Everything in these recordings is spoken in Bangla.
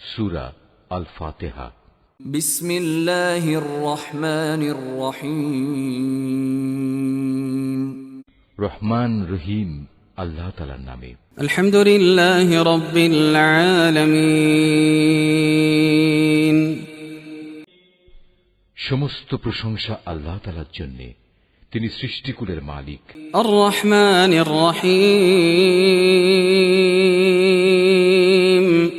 সূরা আল ফাতিহা। বিসমিল্লাহির রহমানির রহিম। রহমান রহিম আল্লাহ তাআলার নামে। আলহামদুলিল্লাহি রাব্বিল আলামিন। সমস্ত প্রশংসা আল্লাহ তাআলার জন্য, তিনি সৃষ্টিকুলের মালিক। আর রহমানির রহিম,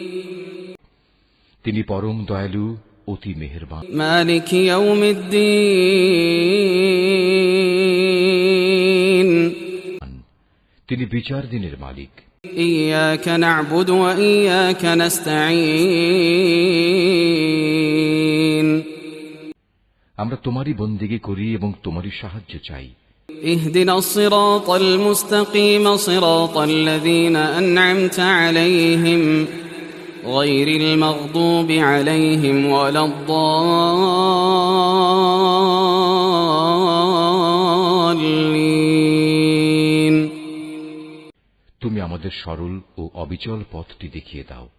তিনি পরম দয়ালু, অতি মেহেরবান। মালিক ইয়াউমিদ্দিন, তিনি বিচার দিনের মালিক। ইয়াকা না'বুদু ওয়া ইয়াকা নাস্তাঈন, আমরা তোমারই বন্দেগী করি এবং তোমারই সাহায্য চাই। ইহদিনাস সিরাতাল মুস্তাকিম সিরাতাল্লাযীনা আন'আমতা আলাইহিম গায়রিল মাগদুবি আলাইহিম ওয়ালাদ-দাল্লিন। তুমি আমাদের সরল ও অবিচল পথটি দেখিয়ে দাও,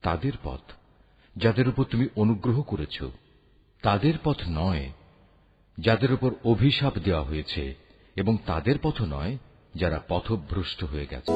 তাদের পথ যাদের উপর তুমি অনুগ্রহ করেছ, তাদের পথ নয় যাদের উপর অভিশাপ দেওয়া হয়েছে, এবং তাদের পথ নয় যারা পথভ্রষ্ট হয়ে গেছে।